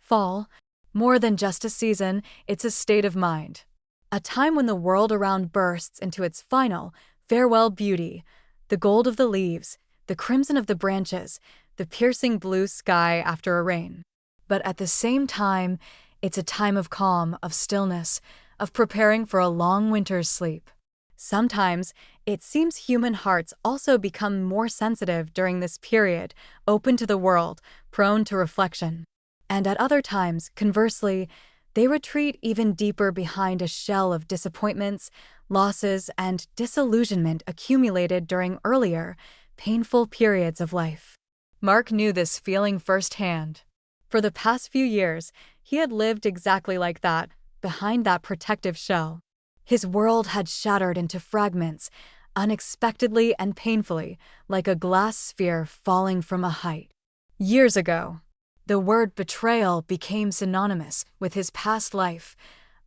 Fall, more than just a season, it's a state of mind. A time when the world around bursts into its final, farewell beauty, the gold of the leaves, the crimson of the branches, the piercing blue sky after a rain. But at the same time, it's a time of calm, of stillness, of preparing for a long winter's sleep. Sometimes, it seems human hearts also become more sensitive during this period, open to the world, prone to reflection. And at other times, conversely, they retreat even deeper behind a shell of disappointments, losses, and disillusionment accumulated during earlier, painful periods of life. Mark knew this feeling firsthand. For the past few years, he had lived exactly like that, behind that protective shell. His world had shattered into fragments, unexpectedly and painfully, like a glass sphere falling from a height. Years ago, the word betrayal became synonymous with his past life,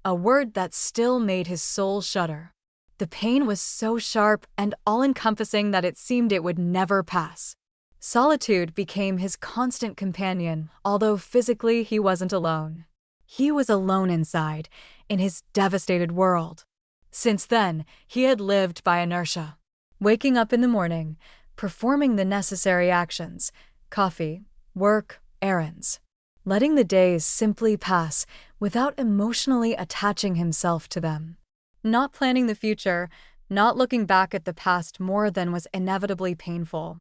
a word that still made his soul shudder. The pain was so sharp and all-encompassing that it seemed it would never pass. Solitude became his constant companion, although physically he wasn't alone. He was alone inside, in his devastated world. Since then, he had lived by inertia. Waking up in the morning, performing the necessary actions, coffee, work, errands. Letting the days simply pass without emotionally attaching himself to them. Not planning the future, not looking back at the past more than was inevitably painful.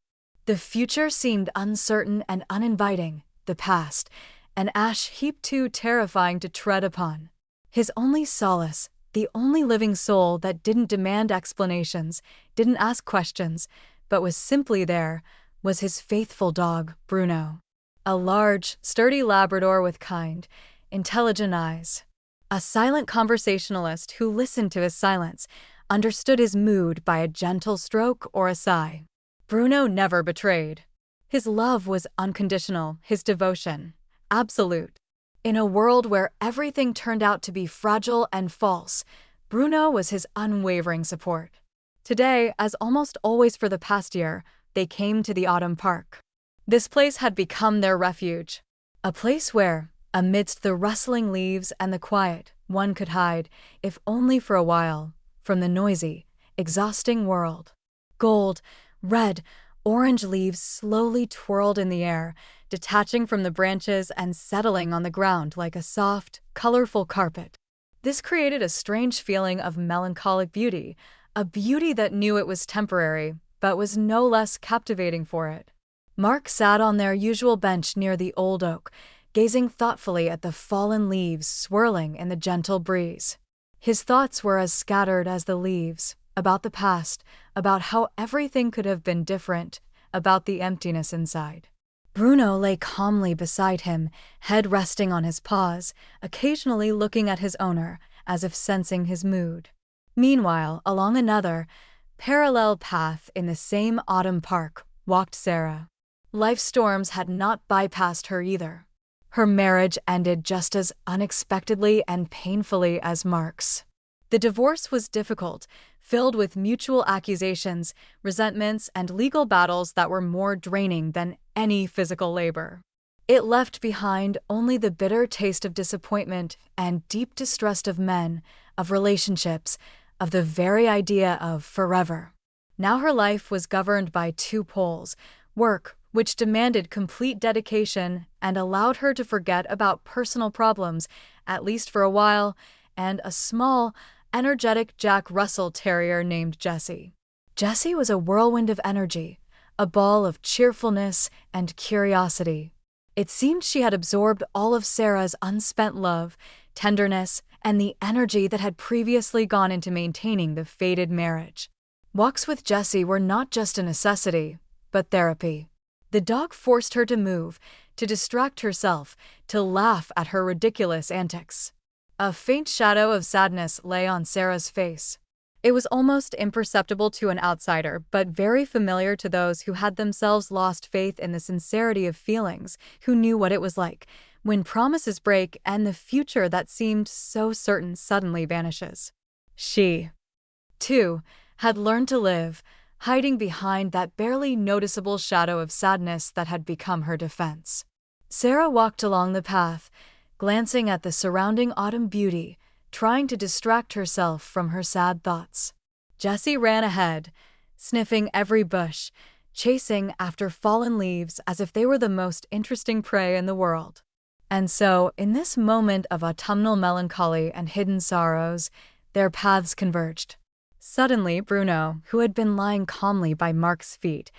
The future seemed uncertain and uninviting, the past, an ash heap too terrifying to tread upon. His only solace, the only living soul that didn't demand explanations, didn't ask questions, but was simply there, was his faithful dog, Bruno. A large, sturdy Labrador with kind, intelligent eyes. A silent conversationalist who listened to his silence, understood his mood by a gentle stroke or a sigh. Bruno never betrayed. His love was unconditional, his devotion absolute. In a world where everything turned out to be fragile and false, Bruno was his unwavering support. Today, as almost always for the past year, they came to the autumn park. This place had become their refuge. A place where, amidst the rustling leaves and the quiet, one could hide, if only for a while, from the noisy, exhausting world. Gold, red, orange leaves slowly twirled in the air, detaching from the branches and settling on the ground like a soft, colorful carpet. This created a strange feeling of melancholic beauty, a beauty that knew it was temporary, but was no less captivating for it. Mark sat on their usual bench near the old oak, gazing thoughtfully at the fallen leaves swirling in the gentle breeze. His thoughts were as scattered as the leaves, about the past, about how everything could have been different, about the emptiness inside. Bruno lay calmly beside him, head resting on his paws, occasionally looking at his owner, as if sensing his mood. Meanwhile, along another, parallel path in the same autumn park, walked Sarah. Life's storms had not bypassed her either. Her marriage ended just as unexpectedly and painfully as Mark's. The divorce was difficult, filled with mutual accusations, resentments, and legal battles that were more draining than any physical labor. It left behind only the bitter taste of disappointment and deep distrust of men, of relationships, of the very idea of forever. Now her life was governed by two poles: work, which demanded complete dedication and allowed her to forget about personal problems, at least for a while, and a small, energetic Jack Russell Terrier named Jessie. Jessie was a whirlwind of energy, a ball of cheerfulness and curiosity. It seemed she had absorbed all of Sarah's unspent love, tenderness, and the energy that had previously gone into maintaining the fated marriage. Walks with Jessie were not just a necessity, but therapy. The dog forced her to move, to distract herself, to laugh at her ridiculous antics. A faint shadow of sadness lay on Sarah's face. It was almost imperceptible to an outsider, but very familiar to those who had themselves lost faith in the sincerity of feelings, who knew what it was like when promises break and the future that seemed so certain suddenly vanishes. She, too, had learned to live, hiding behind that barely noticeable shadow of sadness that had become her defense. Sarah walked along the path, glancing at the surrounding autumn beauty, trying to distract herself from her sad thoughts. Jessie ran ahead, sniffing every bush, chasing after fallen leaves as if they were the most interesting prey in the world. And so, in this moment of autumnal melancholy and hidden sorrows, their paths converged. Suddenly, Bruno, who had been lying calmly by Mark's feet,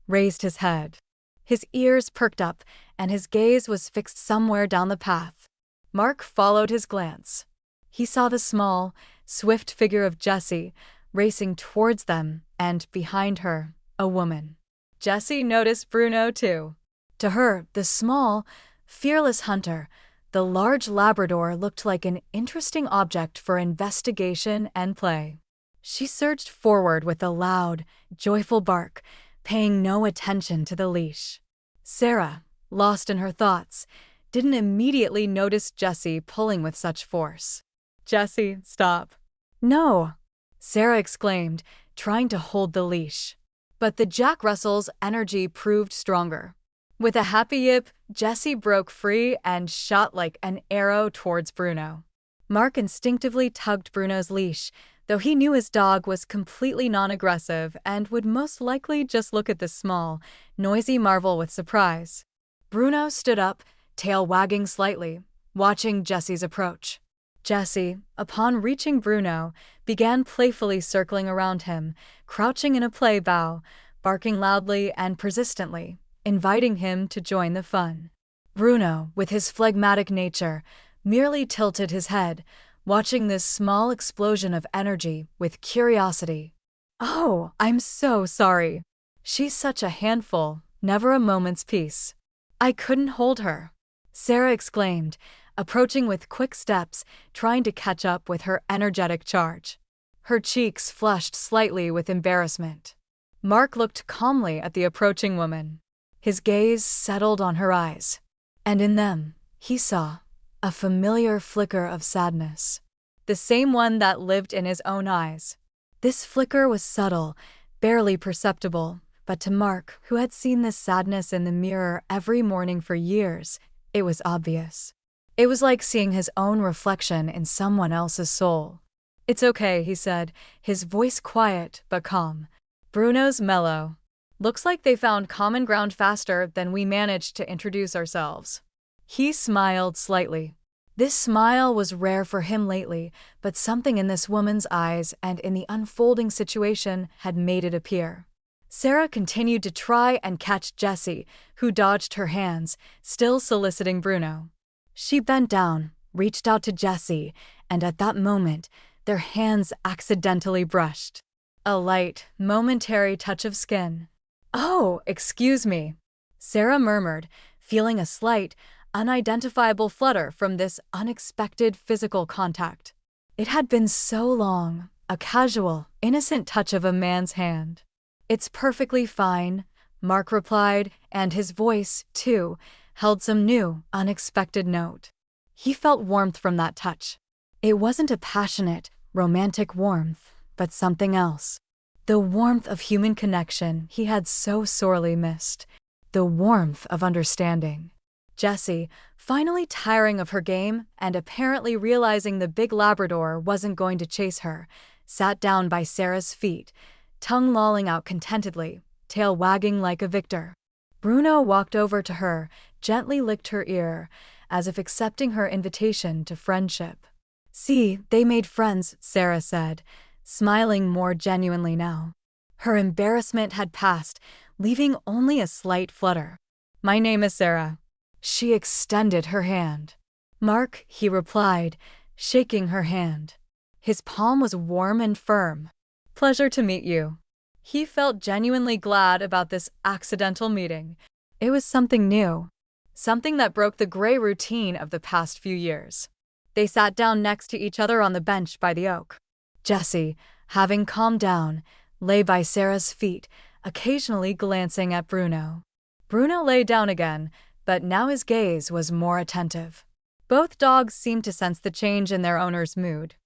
raised his head. His ears perked up, and his gaze was fixed somewhere down the path. Mark followed his glance. He saw the small, swift figure of Jessie racing towards them, and behind her, a woman. Jessie noticed Bruno too. To her, the small, fearless hunter, the large Labrador looked like an interesting object for investigation and play. She surged forward with a loud, joyful bark, paying no attention to the leash. Sarah, lost in her thoughts, didn't immediately notice Jessie pulling with such force. "Jessie, stop." "No," Sarah exclaimed, trying to hold the leash. But the Jack Russell's energy proved stronger. With a happy yip, Jessie broke free and shot like an arrow towards Bruno. Mark instinctively tugged Bruno's leash, though he knew his dog was completely non-aggressive and would most likely just look at the small, noisy marvel with surprise. Bruno stood up, tail wagging slightly, watching Jessie's approach. Jessie, upon reaching Bruno, began playfully circling around him, crouching in a play bow, barking loudly and persistently, inviting him to join the fun. Bruno, with his phlegmatic nature, merely tilted his head, watching this small explosion of energy with curiosity. "Oh, I'm so sorry. She's such a handful, never a moment's peace. I couldn't hold her," Sarah exclaimed, approaching with quick steps, trying to catch up with her energetic charge. Her cheeks flushed slightly with embarrassment. Mark looked calmly at the approaching woman. His gaze settled on her eyes, and in them, he saw a familiar flicker of sadness. The same one that lived in his own eyes. This flicker was subtle, barely perceptible, but to Mark, who had seen this sadness in the mirror every morning for years, it was obvious. It was like seeing his own reflection in someone else's soul. "It's okay," he said, his voice quiet but calm. Bruno's mellow. "Looks like they found common ground faster than we managed to introduce ourselves." He smiled slightly. This smile was rare for him lately, but something in this woman's eyes and in the unfolding situation had made it appear. Sarah continued to try and catch Jessie, who dodged her hands, still soliciting Bruno. She bent down, reached out to Jessie, and at that moment, their hands accidentally brushed. A light, momentary touch of skin. "Oh, excuse me," Sarah murmured, feeling a slight, unidentifiable flutter from this unexpected physical contact. It had been so long, a casual, innocent touch of a man's hand. "It's perfectly fine," Mark replied, and his voice, too, held some new, unexpected note. He felt warmth from that touch. It wasn't a passionate, romantic warmth, but something else. The warmth of human connection he had so sorely missed. The warmth of understanding. Jessie, finally tiring of her game and apparently realizing the big Labrador wasn't going to chase her, sat down by Sarah's feet, tongue lolling out contentedly, tail wagging like a victor. Bruno walked over to her, gently licked her ear, as if accepting her invitation to friendship. "See, they made friends," Sarah said, smiling more genuinely now. Her embarrassment had passed, leaving only a slight flutter. "My name is Sarah." She extended her hand. "Mark," he replied, shaking her hand. His palm was warm and firm. "Pleasure to meet you." He felt genuinely glad about this accidental meeting. It was something new. Something that broke the gray routine of the past few years. They sat down next to each other on the bench by the oak. Jessie, having calmed down, lay by Sarah's feet, occasionally glancing at Bruno. Bruno lay down again, but now his gaze was more attentive. Both dogs seemed to sense the change in their owner's mood.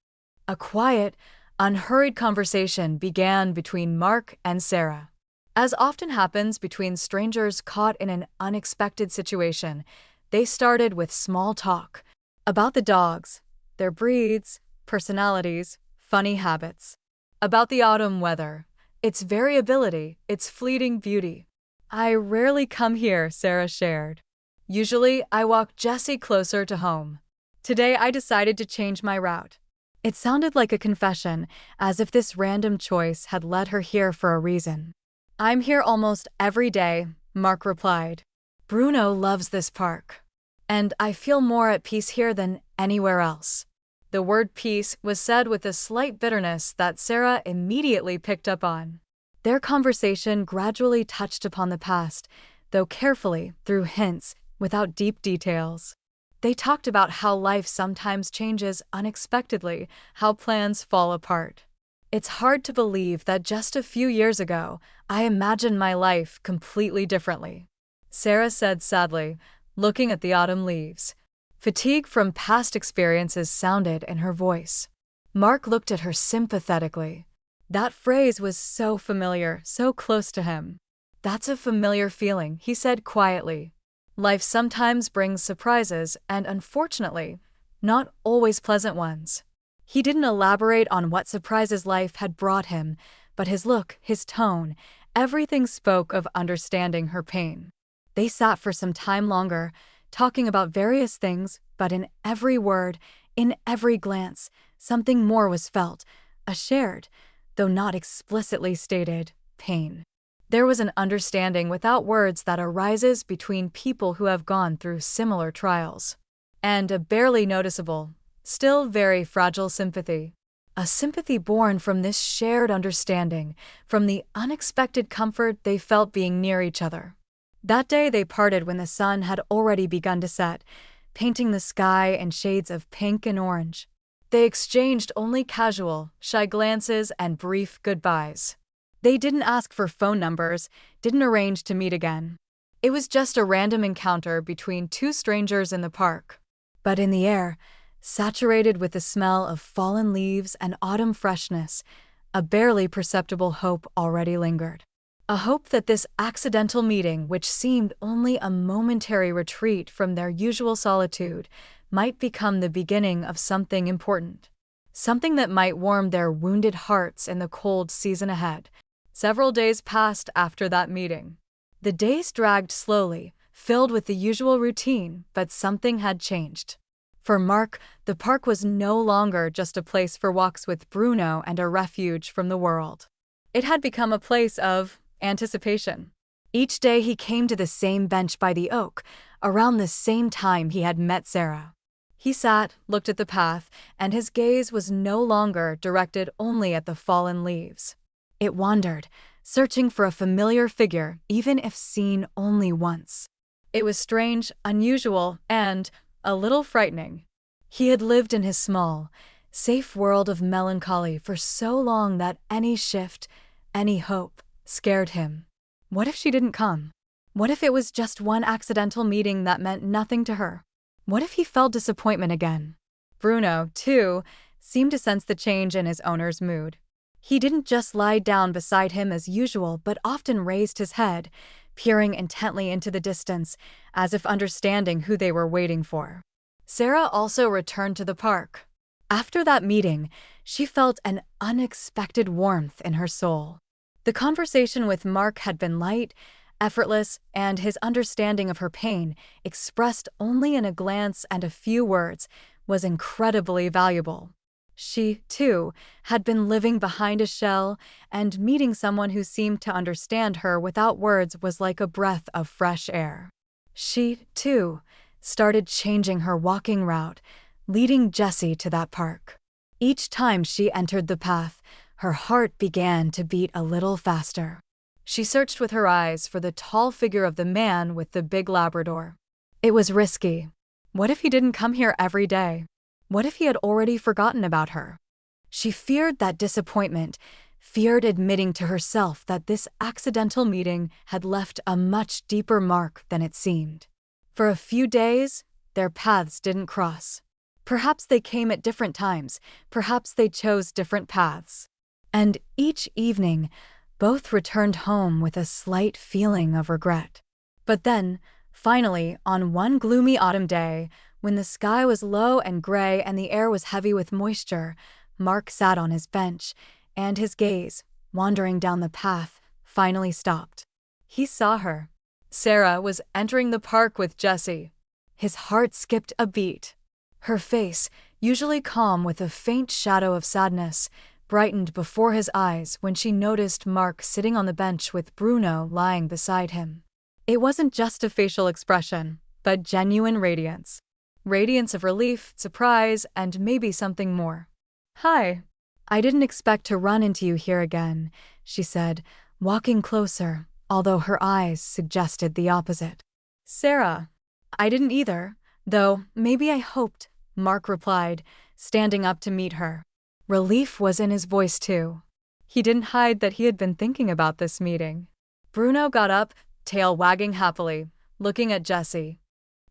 A quiet, unhurried conversation began between Mark and Sarah. As often happens between strangers caught in an unexpected situation, They started with small talk about the dogs, their breeds, personalities, funny habits. About the autumn weather, its variability, its fleeting beauty. I rarely come here, Sarah shared. Usually, I walk Jessie closer to home. Today, I decided to change my route. It sounded like a confession, as if this random choice had led her here for a reason. I'm here almost every day, Mark replied. Bruno loves this park. And I feel more at peace here than anywhere else. The word peace was said with a slight bitterness that Sarah immediately picked up on. Their conversation gradually touched upon the past, though carefully, through hints, without deep details. They talked about how life sometimes changes unexpectedly, how plans fall apart. It's hard to believe that just a few years ago, I imagined my life completely differently, Sarah said sadly, looking at the autumn leaves. Fatigue from past experiences sounded in her voice. Mark looked at her sympathetically. That phrase was so familiar, so close to him. That's a familiar feeling, he said quietly. Life sometimes brings surprises and, unfortunately, not always pleasant ones. He didn't elaborate on what surprises life had brought him, but his look, his tone, everything spoke of understanding her pain. They sat for some time longer, talking about various things, but in every word, in every glance, something more was felt, a shared, though not explicitly stated, pain. There was an understanding without words that arises between people who have gone through similar trials. And a barely noticeable, still very fragile sympathy. A sympathy born from this shared understanding, from the unexpected comfort they felt being near each other. That day they parted when the sun had already begun to set, painting the sky in shades of pink and orange. They exchanged only casual, shy glances and brief goodbyes. They didn't ask for phone numbers, didn't arrange to meet again. It was just a random encounter between two strangers in the park. But in the air, saturated with the smell of fallen leaves and autumn freshness, a barely perceptible hope already lingered. A hope that this accidental meeting, which seemed only a momentary retreat from their usual solitude, might become the beginning of something important. Something that might warm their wounded hearts in the cold season ahead. Several days passed after that meeting. The days dragged slowly, filled with the usual routine, but something had changed. For Mark, the park was no longer just a place for walks with Bruno and a refuge from the world. It had become a place of anticipation. Each day he came to the same bench by the oak, around the same time he had met Sarah. He sat, looked at the path, and his gaze was no longer directed only at the fallen leaves. It wandered, searching for a familiar figure, even if seen only once. It was strange, unusual, and a little frightening. He had lived in his small, safe world of melancholy for so long that any shift, any hope, scared him. What if she didn't come? What if it was just one accidental meeting that meant nothing to her? What if he felt disappointment again? Bruno, too, seemed to sense the change in his owner's mood. He didn't just lie down beside him as usual, but often raised his head, peering intently into the distance, as if understanding who they were waiting for. Sarah also returned to the park. After that meeting, she felt an unexpected warmth in her soul. The conversation with Mark had been light, effortless, and his understanding of her pain, expressed only in a glance and a few words, was incredibly valuable. She, too, had been living behind a shell, and meeting someone who seemed to understand her without words was like a breath of fresh air. She, too, started changing her walking route, leading Jessie to that park. Each time she entered the path, her heart began to beat a little faster. She searched with her eyes for the tall figure of the man with the big Labrador. It was risky. What if he didn't come here every day? What if he had already forgotten about her? She feared that disappointment, feared admitting to herself that this accidental meeting had left a much deeper mark than it seemed. For a few days, their paths didn't cross. Perhaps they came at different times, perhaps they chose different paths. And each evening, both returned home with a slight feeling of regret. But then, Finally, on one gloomy autumn day, when the sky was low and gray and the air was heavy with moisture, Mark sat on his bench, and his gaze, wandering down the path, finally stopped. He saw her. Sarah was entering the park with Jesse. His heart skipped a beat. Her face, usually calm with a faint shadow of sadness, brightened before his eyes when she noticed Mark sitting on the bench with Bruno lying beside him. It wasn't just a facial expression, but genuine radiance. Radiance of relief, surprise, and maybe something more. "Hi. I didn't expect to run into you here again," she said, walking closer, although her eyes suggested the opposite. "Sarah. I didn't either, though maybe I hoped," Mark replied, standing up to meet her. Relief was in his voice too. He didn't hide that he had been thinking about this meeting. Bruno got up, tail wagging happily, looking at Jessie.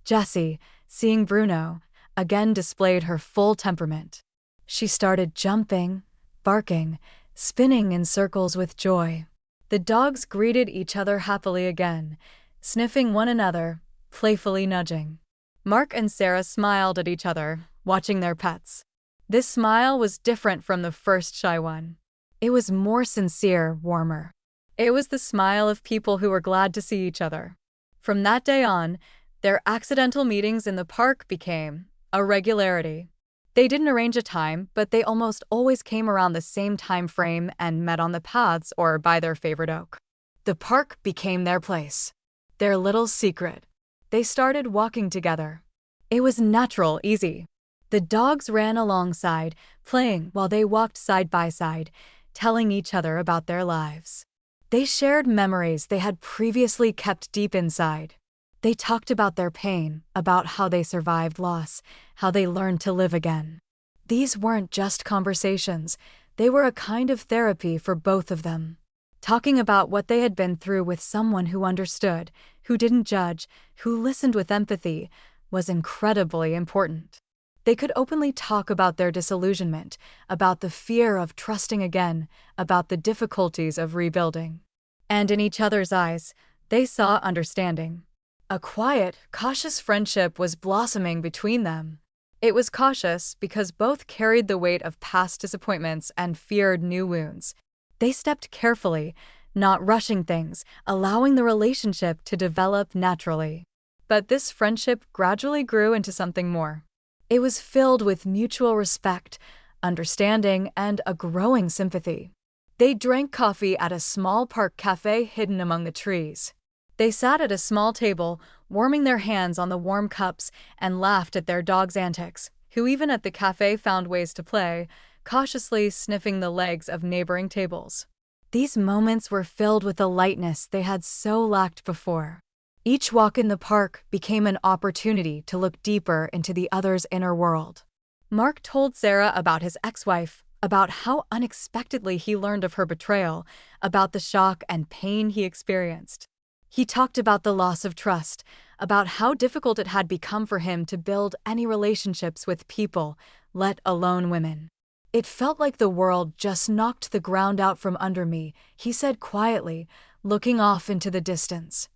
Jessie, seeing Bruno, again displayed her full temperament. She started jumping, barking, spinning in circles with joy. The dogs greeted each other happily again, sniffing one another, playfully nudging. Mark and Sarah smiled at each other, watching their pets. This smile was different from the first shy one. It was more sincere, warmer. It was the smile of people who were glad to see each other. From that day on, their accidental meetings in the park became a regularity. They didn't arrange a time, but they almost always came around the same time frame and met on the paths or by their favorite oak. The park became their place. Their little secret. They started walking together. It was natural, easy. The dogs ran alongside, playing while they walked side by side, telling each other about their lives. They shared memories they had previously kept deep inside. They talked about their pain, about how they survived loss, how they learned to live again. These weren't just conversations, they were a kind of therapy for both of them. Talking about what they had been through with someone who understood, who didn't judge, who listened with empathy, was incredibly important. They could openly talk about their disillusionment, about the fear of trusting again, about the difficulties of rebuilding. And in each other's eyes, they saw understanding. A quiet, cautious friendship was blossoming between them. It was cautious because both carried the weight of past disappointments and feared new wounds. They stepped carefully, not rushing things, allowing the relationship to develop naturally. But this friendship gradually grew into something more. It was filled with mutual respect, understanding, and a growing sympathy. They drank coffee at a small park cafe hidden among the trees. They sat at a small table, warming their hands on the warm cups, and laughed at their dogs' antics, who even at the cafe found ways to play, cautiously sniffing the legs of neighboring tables. These moments were filled with a lightness they had so lacked before. Each walk in the park became an opportunity to look deeper into the other's inner world. Mark told Sarah about his ex-wife, about how unexpectedly he learned of her betrayal, about the shock and pain he experienced. He talked about the loss of trust, about how difficult it had become for him to build any relationships with people, let alone women. "It felt like the world just knocked the ground out from under me," he said quietly, looking off into the distance.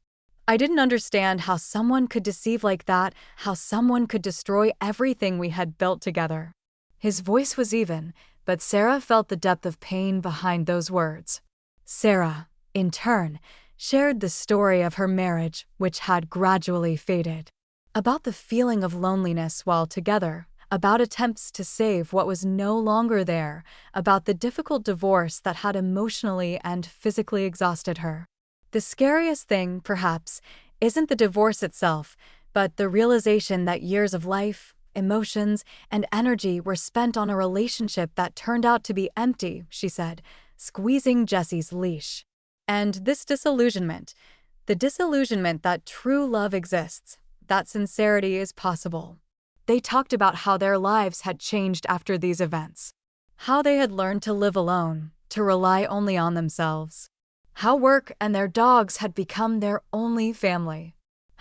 "I didn't understand how someone could deceive like that, how someone could destroy everything we had built together." His voice was even, but Sarah felt the depth of pain behind those words. Sarah, in turn, shared the story of her marriage, which had gradually faded. About the feeling of loneliness while together, about attempts to save what was no longer there, about the difficult divorce that had emotionally and physically exhausted her. The scariest thing, perhaps, isn't the divorce itself, but the realization that years of life, emotions, and energy were spent on a relationship that turned out to be empty, she said, squeezing Jesse's leash. And this disillusionment, the disillusionment that true love exists, that sincerity is possible. They talked about how their lives had changed after these events. How they had learned to live alone, to rely only on themselves. How work and their dogs had become their only family.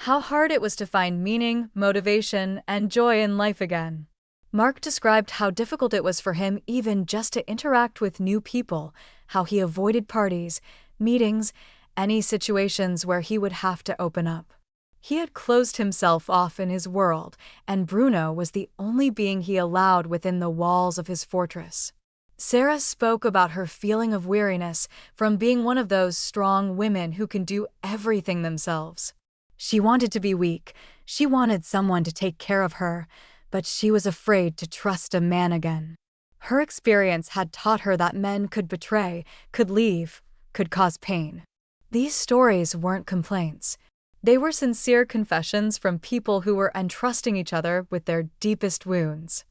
How hard it was to find meaning, motivation, and joy in life again. Mark described how difficult it was for him even just to interact with new people, how he avoided parties, meetings, any situations where he would have to open up. He had closed himself off in his world, and Bruno was the only being he allowed within the walls of his fortress. Sarah spoke about her feeling of weariness from being one of those strong women who can do everything themselves. She wanted to be weak, she wanted someone to take care of her, but she was afraid to trust a man again. Her experience had taught her that men could betray, could leave, could cause pain. These stories weren't complaints. They were sincere confessions from people who were entrusting each other with their deepest wounds.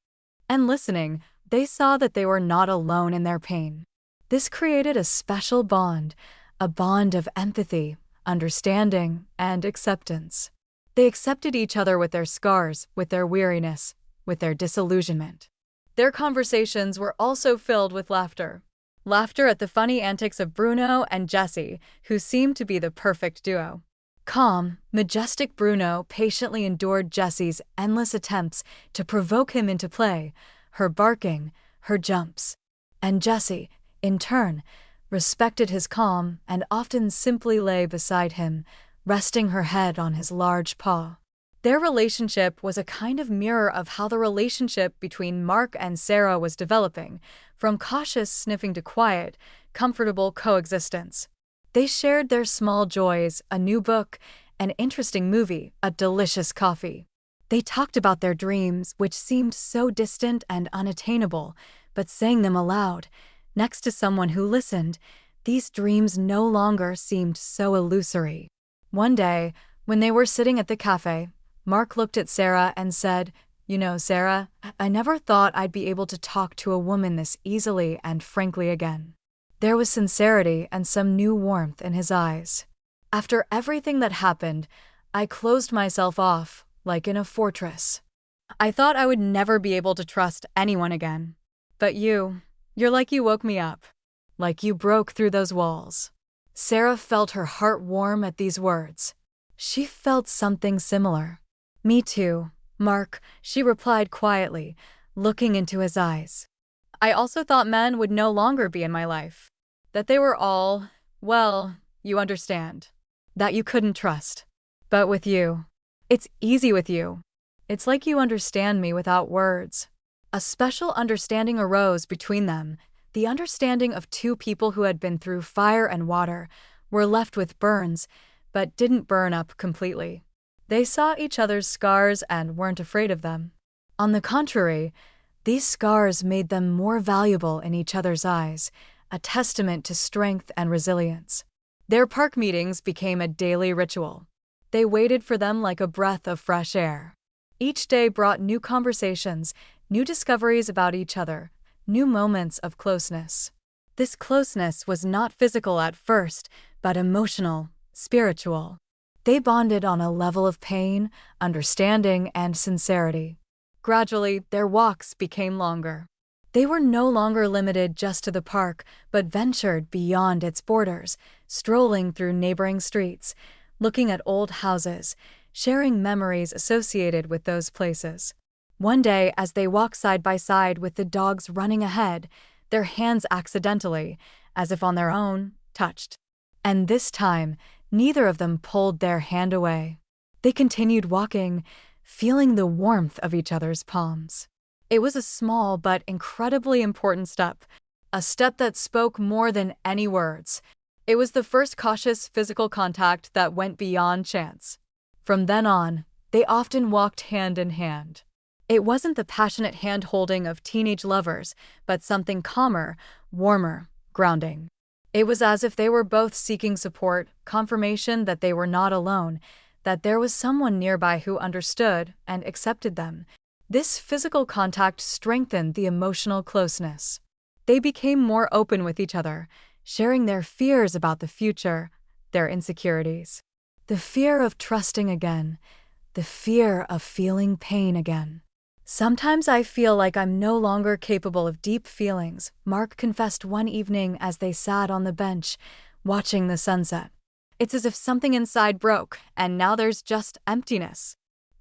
And listening, they saw that they were not alone in their pain. This created a special bond, a bond of empathy, understanding, and acceptance. They accepted each other with their scars, with their weariness, with their disillusionment. Their conversations were also filled with laughter. Laughter at the funny antics of Bruno and Jessie, who seemed to be the perfect duo. Calm, majestic Bruno patiently endured Jessie's endless attempts to provoke him into play, her barking, her jumps. And Jessie, in turn, respected his calm and often simply lay beside him, resting her head on his large paw. Their relationship was a kind of mirror of how the relationship between Mark and Sarah was developing, from cautious sniffing to quiet, comfortable coexistence. They shared their small joys, a new book, an interesting movie, a delicious coffee. They talked about their dreams, which seemed so distant and unattainable, but saying them aloud, next to someone who listened, these dreams no longer seemed so illusory. One day, when they were sitting at the cafe, Mark looked at Sarah and said, "You know, Sarah, I never thought I'd be able to talk to a woman this easily and frankly again." There was sincerity and some new warmth in his eyes. "After everything that happened, I closed myself off, like in a fortress. I thought I would never be able to trust anyone again. But you're like you woke me up. Like you broke through those walls." Sarah felt her heart warm at these words. She felt something similar. "Me too, Mark," she replied quietly, looking into his eyes. "I also thought men would no longer be in my life. That they were all, well, you understand. That you couldn't trust. But with you, it's easy with you. It's like you understand me without words." A special understanding arose between them, the understanding of two people who had been through fire and water, were left with burns, but didn't burn up completely. They saw each other's scars and weren't afraid of them. On the contrary, these scars made them more valuable in each other's eyes, a testament to strength and resilience. Their park meetings became a daily ritual. They waited for them like a breath of fresh air. Each day brought new conversations, new discoveries about each other, new moments of closeness. This closeness was not physical at first, but emotional, spiritual. They bonded on a level of pain, understanding, and sincerity. Gradually, their walks became longer. They were no longer limited just to the park, but ventured beyond its borders, strolling through neighboring streets, looking at old houses, sharing memories associated with those places. One day, as they walked side by side with the dogs running ahead, their hands accidentally, as if on their own, touched. And this time, neither of them pulled their hand away. They continued walking, feeling the warmth of each other's palms. It was a small but incredibly important step, a step that spoke more than any words. It was the first cautious physical contact that went beyond chance. From then on, they often walked hand in hand. It wasn't the passionate hand-holding of teenage lovers, but something calmer, warmer, grounding. It was as if they were both seeking support, confirmation that they were not alone, that there was someone nearby who understood and accepted them. This physical contact strengthened the emotional closeness. They became more open with each other, sharing their fears about the future, their insecurities. The fear of trusting again, the fear of feeling pain again. "Sometimes I feel like I'm no longer capable of deep feelings," Mark confessed one evening as they sat on the bench, watching the sunset. "It's as if something inside broke, and now there's just emptiness."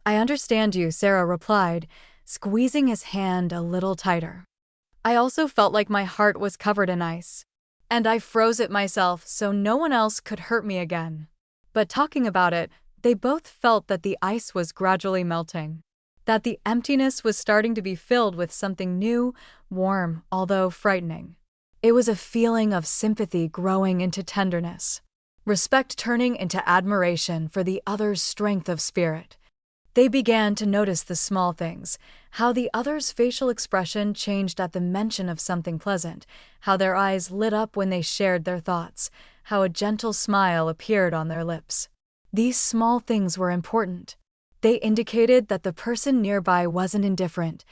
"I understand you," Sarah replied, squeezing his hand a little tighter. "I also felt like my heart was covered in ice. And I froze it myself so no one else could hurt me again. But talking about it, They both felt that the ice was gradually melting, that the emptiness was starting to be filled with something new, warm, although frightening. It was a feeling of sympathy growing into tenderness, respect turning into admiration for the other's strength of spirit. They began to notice the small things, how the other's facial expression changed at the mention of something pleasant, how their eyes lit up when they shared their thoughts, how a gentle smile appeared on their lips. These small things were important. They indicated that the person nearby wasn't indifferent,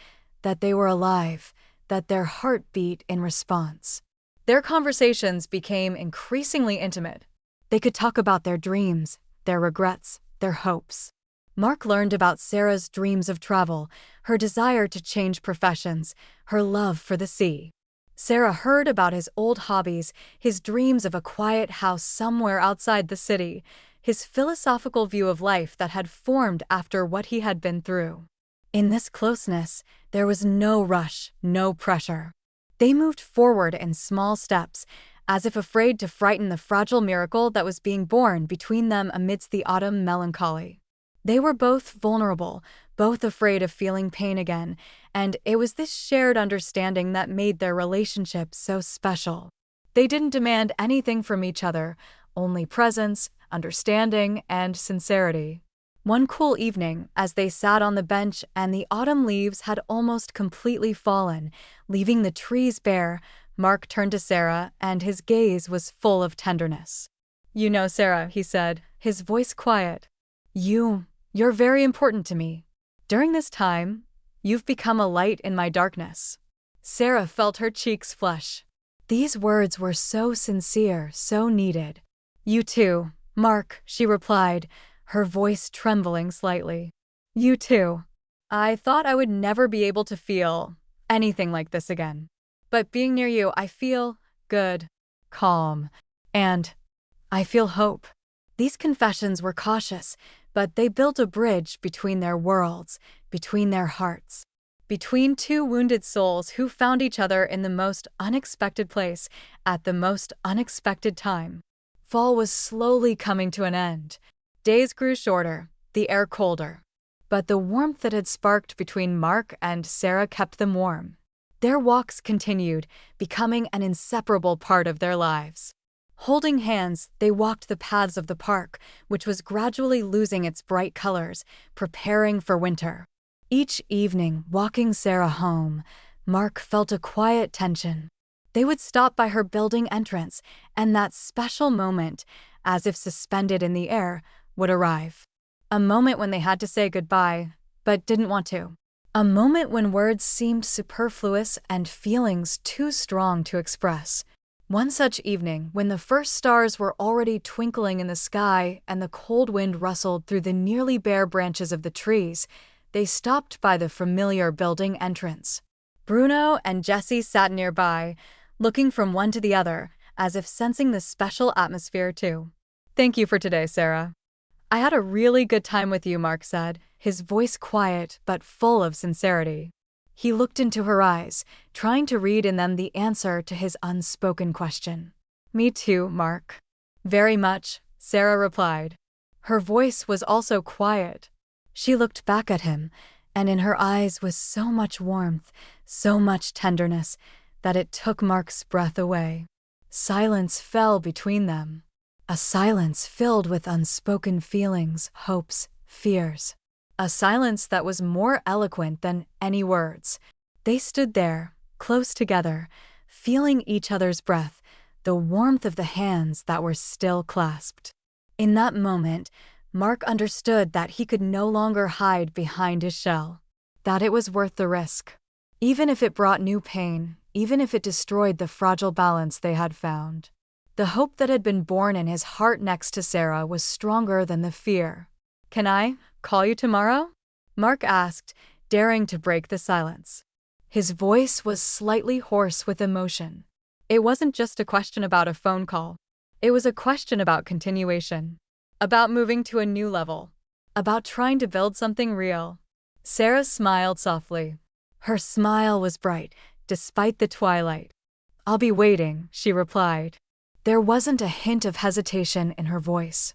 that they were alive, that their heart beat in response. Their conversations became increasingly intimate. They could talk about their dreams, their regrets, their hopes. Mark learned about Sarah's dreams of travel, her desire to change professions, her love for the sea. Sarah heard about his old hobbies, his dreams of a quiet house somewhere outside the city, his philosophical view of life that had formed after what he had been through. In this closeness, there was no rush, no pressure. They moved forward in small steps, as if afraid to frighten the fragile miracle that was being born between them amidst the autumn melancholy. They were both vulnerable, both afraid of feeling pain again, and it was this shared understanding that made their relationship so special. They didn't demand anything from each other, only presence, understanding, and sincerity. One cool evening, as they sat on the bench and the autumn leaves had almost completely fallen, leaving the trees bare, Mark turned to Sarah, and his gaze was full of tenderness. "You know, Sarah," he said, his voice quiet. You're very important to me. During this time, you've become a light in my darkness." Sarah felt her cheeks flush. These words were so sincere, so needed. "You too, Mark," she replied, her voice trembling slightly. "You too. I thought I would never be able to feel anything like this again. But being near you, I feel good, calm, and I feel hope." These confessions were cautious, but they built a bridge between their worlds, between their hearts. Between two wounded souls who found each other in the most unexpected place, at the most unexpected time. Fall was slowly coming to an end. Days grew shorter, the air colder. But the warmth that had sparked between Mark and Sarah kept them warm. Their walks continued, becoming an inseparable part of their lives. Holding hands, they walked the paths of the park, which was gradually losing its bright colors, preparing for winter. Each evening, walking Sarah home, Mark felt a quiet tension. They would stop by her building entrance, and that special moment, as if suspended in the air, would arrive. A moment when they had to say goodbye, but didn't want to. A moment when words seemed superfluous and feelings too strong to express. One such evening, when the first stars were already twinkling in the sky and the cold wind rustled through the nearly bare branches of the trees, they stopped by the familiar building entrance. Bruno and Jessie sat nearby, looking from one to the other, as if sensing the special atmosphere too. "Thank you for today, Sarah." "I had a really good time with you," Mark said, his voice quiet but full of sincerity. He looked into her eyes, trying to read in them the answer to his unspoken question. "Me too, Mark." "Very much," Sarah replied. Her voice was also quiet. She looked back at him, and in her eyes was so much warmth, so much tenderness, that it took Mark's breath away. Silence fell between them. A silence filled with unspoken feelings, hopes, fears. A silence that was more eloquent than any words. They stood there, close together, feeling each other's breath, the warmth of the hands that were still clasped. In that moment, Mark understood that he could no longer hide behind his shell, that it was worth the risk. Even if it brought new pain, even if it destroyed the fragile balance they had found. The hope that had been born in his heart next to Sarah was stronger than the fear. "Can I call you tomorrow?" Mark asked, daring to break the silence. His voice was slightly hoarse with emotion. It wasn't just a question about a phone call. It was a question about continuation. About moving to a new level. About trying to build something real. Sarah smiled softly. Her smile was bright, despite the twilight. "I'll be waiting," she replied. There wasn't a hint of hesitation in her voice.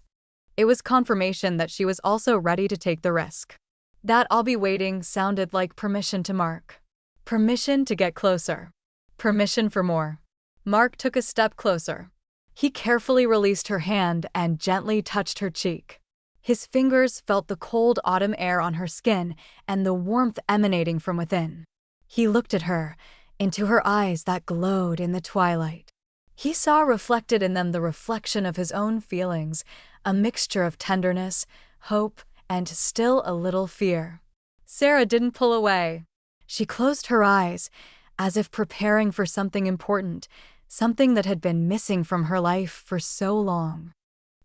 It was confirmation that she was also ready to take the risk. That "I'll be waiting" sounded like permission to Mark. Permission to get closer. Permission for more. Mark took a step closer. He carefully released her hand and gently touched her cheek. His fingers felt the cold autumn air on her skin and the warmth emanating from within. He looked at her, into her eyes that glowed in the twilight. He saw reflected in them the reflection of his own feelings, a mixture of tenderness, hope, and still a little fear. Sarah didn't pull away. She closed her eyes, as if preparing for something important, something that had been missing from her life for so long.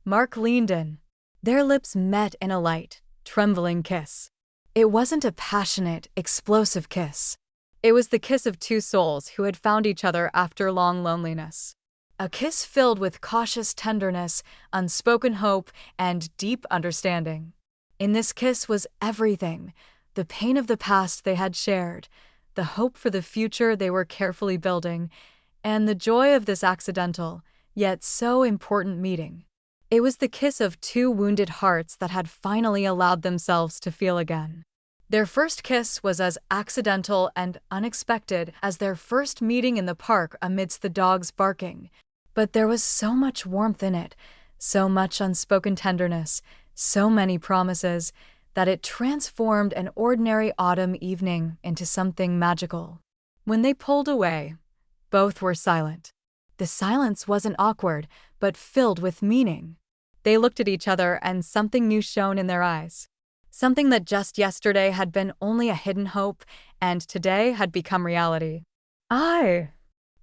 Mark leaned in. Their lips met in a light, trembling kiss. It wasn't a passionate, explosive kiss. It was the kiss of two souls who had found each other after long loneliness. A kiss filled with cautious tenderness, unspoken hope, and deep understanding. In this kiss was everything: the pain of the past they had shared, the hope for the future they were carefully building, and the joy of this accidental, yet so important meeting. It was the kiss of two wounded hearts that had finally allowed themselves to feel again. Their first kiss was as accidental and unexpected as their first meeting in the park amidst the dogs barking, but there was so much warmth in it, so much unspoken tenderness, so many promises, that it transformed an ordinary autumn evening into something magical. When they pulled away, both were silent. The silence wasn't awkward, but filled with meaning. They looked at each other and something new shone in their eyes. Something that just yesterday had been only a hidden hope and today had become reality.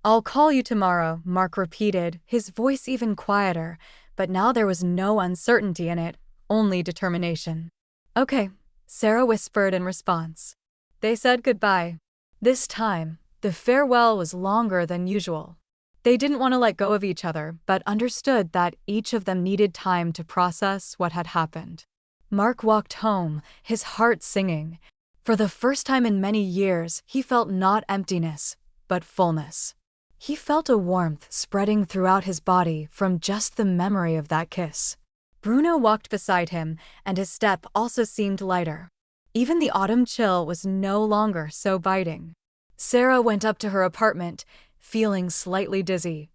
I'll call you tomorrow," Mark repeated, his voice even quieter, but now there was no uncertainty in it, only determination. "Okay," Sarah whispered in response. They said goodbye. This time, the farewell was longer than usual. They didn't want to let go of each other, but understood that each of them needed time to process what had happened. Mark walked home, his heart singing. For the first time in many years, he felt not emptiness, but fullness. He felt a warmth spreading throughout his body from just the memory of that kiss. Bruno walked beside him, and his step also seemed lighter. Even the autumn chill was no longer so biting. Sarah went up to her apartment, feeling slightly dizzy.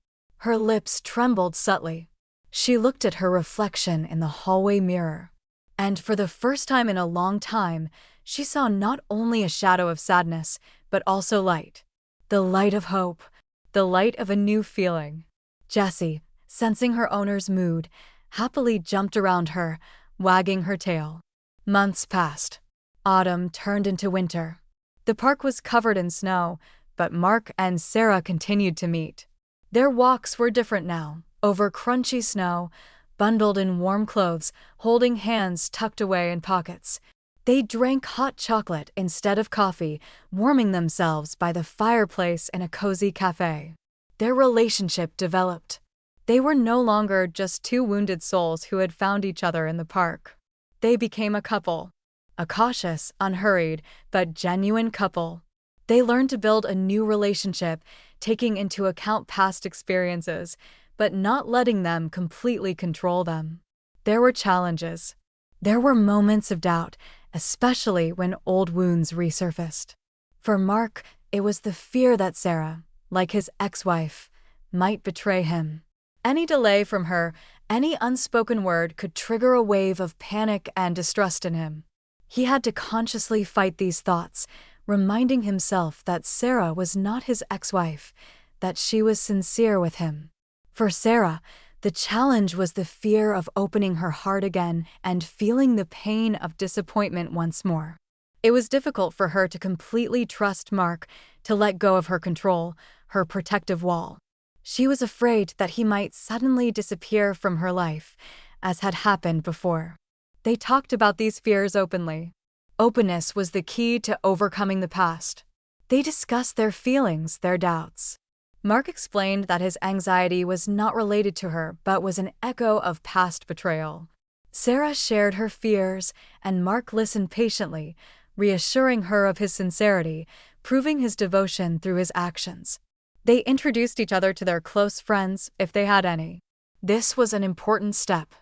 Her lips trembled subtly. She looked at her reflection in the hallway mirror. And for the first time in a long time, she saw not only a shadow of sadness, but also light. The light of hope. The light of a new feeling. Jessie, sensing her owner's mood, happily jumped around her, wagging her tail. Months passed. Autumn turned into winter. The park was covered in snow, but Mark and Sarah continued to meet. Their walks were different now, over crunchy snow, bundled in warm clothes, holding hands tucked away in pockets. They drank hot chocolate instead of coffee, warming themselves by the fireplace in a cozy cafe. Their relationship developed. They were no longer just two wounded souls who had found each other in the park. They became a couple. A cautious, unhurried, but genuine couple. They learned to build a new relationship, taking into account past experiences, but not letting them completely control them. There were challenges. There were moments of doubt, especially when old wounds resurfaced. For Mark, it was the fear that Sarah, like his ex-wife, might betray him. Any delay from her, any unspoken word could trigger a wave of panic and distrust in him. He had to consciously fight these thoughts, reminding himself that Sarah was not his ex-wife, that she was sincere with him. For Sarah, the challenge was the fear of opening her heart again and feeling the pain of disappointment once more. It was difficult for her to completely trust Mark, to let go of her control, her protective wall. She was afraid that he might suddenly disappear from her life, as had happened before. They talked about these fears openly. Openness was the key to overcoming the past. They discussed their feelings, their doubts. Mark explained that his anxiety was not related to her but was an echo of past betrayal. Sarah shared her fears, and Mark listened patiently, reassuring her of his sincerity, proving his devotion through his actions. They introduced each other to their close friends, if they had any. This was an important step.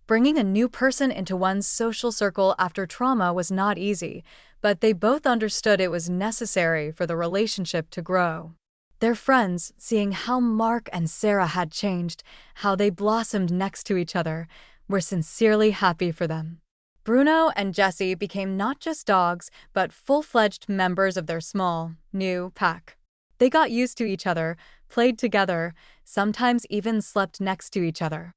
Bringing a new person into one's social circle after trauma was not easy, but they both understood it was necessary for the relationship to grow. Their friends, seeing how Mark and Sarah had changed, how they blossomed next to each other, were sincerely happy for them. Bruno and Jessie became not just dogs, but full-fledged members of their small, new pack. They got used to each other, played together, sometimes even slept next to each other.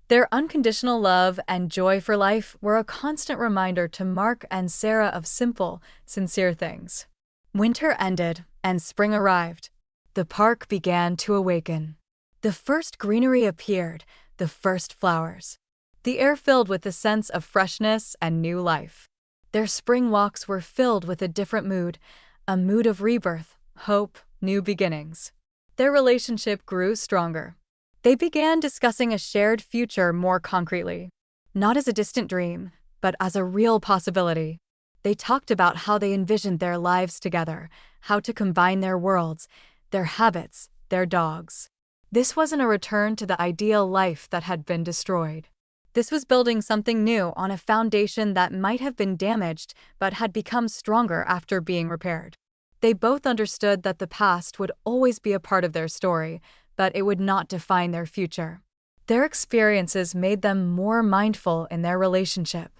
Their unconditional love and joy for life were a constant reminder to Mark and Sarah of simple, sincere things. Winter ended, and spring arrived. The park began to awaken. The first greenery appeared, the first flowers. The air filled with the sense of freshness and new life. Their spring walks were filled with a different mood, a mood of rebirth, hope, new beginnings. Their relationship grew stronger. They began discussing a shared future more concretely, not as a distant dream, but as a real possibility. They talked about how they envisioned their lives together, how to combine their worlds, their habits, their dogs. This wasn't a return to the ideal life that had been destroyed. This was building something new on a foundation that might have been damaged but had become stronger after being repaired. They both understood that the past would always be a part of their story, but it would not define their future. Their experiences made them more mindful in their relationship.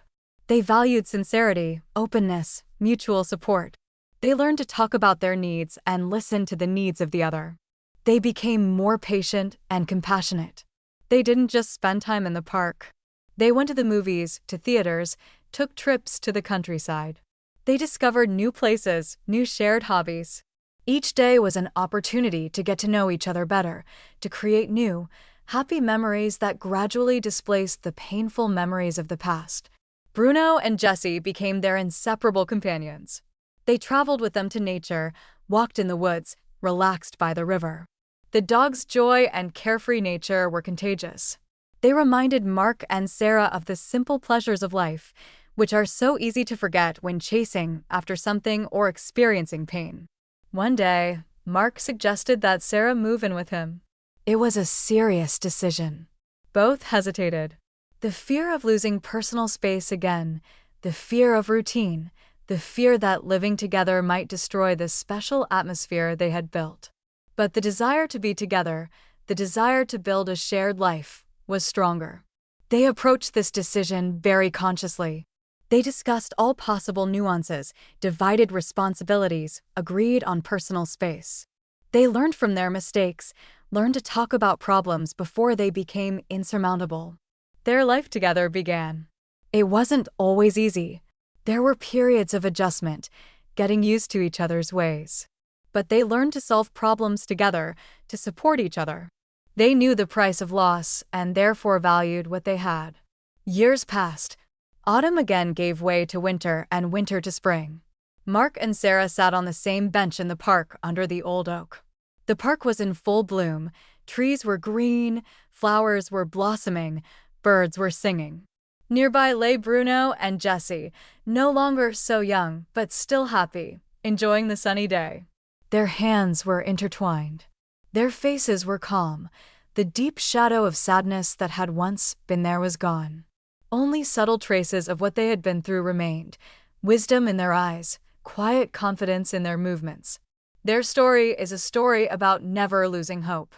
They valued sincerity, openness, mutual support. They learned to talk about their needs and listen to the needs of the other. They became more patient and compassionate. They didn't just spend time in the park. They went to the movies, to theaters, took trips to the countryside. They discovered new places, new shared hobbies. Each day was an opportunity to get to know each other better, to create new, happy memories that gradually displaced the painful memories of the past. Bruno and Jessie became their inseparable companions. They traveled with them to nature, walked in the woods, relaxed by the river. The dogs' joy and carefree nature were contagious. They reminded Mark and Sarah of the simple pleasures of life, which are so easy to forget when chasing after something or experiencing pain. One day, Mark suggested that Sarah move in with him. It was a serious decision. Both hesitated. The fear of losing personal space again, the fear of routine, the fear that living together might destroy the special atmosphere they had built. But the desire to be together, the desire to build a shared life, was stronger. They approached this decision very consciously. They discussed all possible nuances, divided responsibilities, agreed on personal space. They learned from their mistakes, learned to talk about problems before they became insurmountable. Their life together began. It wasn't always easy. There were periods of adjustment, getting used to each other's ways. But they learned to solve problems together, to support each other. They knew the price of loss and therefore valued what they had. Years passed. Autumn again gave way to winter and winter to spring. Mark and Sarah sat on the same bench in the park under the old oak. The park was in full bloom. Trees were green, flowers were blossoming, birds were singing. Nearby lay Bruno and Jessie, no longer so young but still happy, enjoying the sunny day. Their hands were intertwined. Their faces were calm. The deep shadow of sadness that had once been there was gone. Only subtle traces of what they had been through remained, wisdom in their eyes, quiet confidence in their movements. Their story is a story about never losing hope.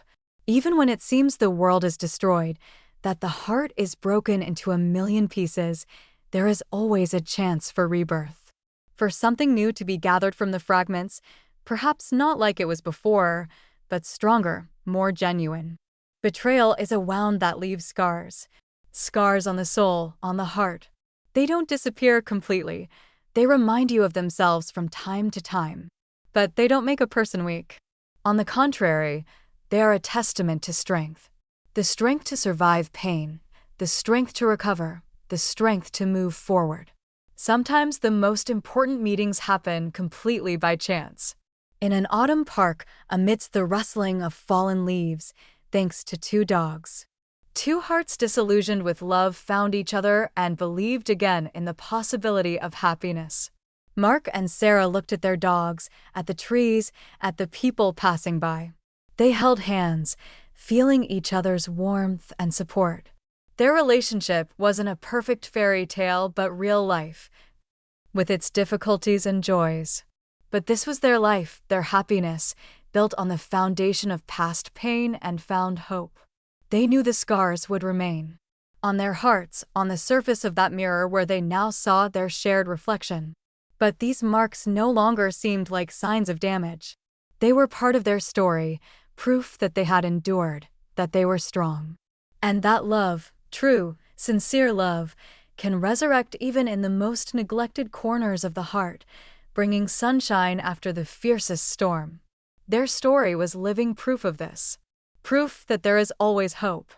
Even when it seems the world is destroyed, that the heart is broken into a million pieces, there is always a chance for rebirth. For something new to be gathered from the fragments, perhaps not like it was before, but stronger, more genuine. Betrayal is a wound that leaves scars. Scars on the soul, on the heart. They don't disappear completely. They remind you of themselves from time to time. But they don't make a person weak. On the contrary, they are a testament to strength. The strength to survive pain, the strength to recover, the strength to move forward. Sometimes the most important meetings happen completely by chance. In an autumn park, amidst the rustling of fallen leaves, thanks to two dogs. Two hearts disillusioned with love found each other and believed again in the possibility of happiness. Mark and Sarah looked at their dogs, at the trees, at the people passing by. They held hands, feeling each other's warmth and support. Their relationship wasn't a perfect fairy tale but real life, with its difficulties and joys. But this was their life, their happiness, built on the foundation of past pain and found hope. They knew the scars would remain on their hearts, on the surface of that mirror where they now saw their shared reflection. But these marks no longer seemed like signs of damage. They were part of their story, proof that they had endured, that they were strong. And that love, true, sincere love, can resurrect even in the most neglected corners of the heart, bringing sunshine after the fiercest storm. Their story was living proof of this. Proof that there is always hope.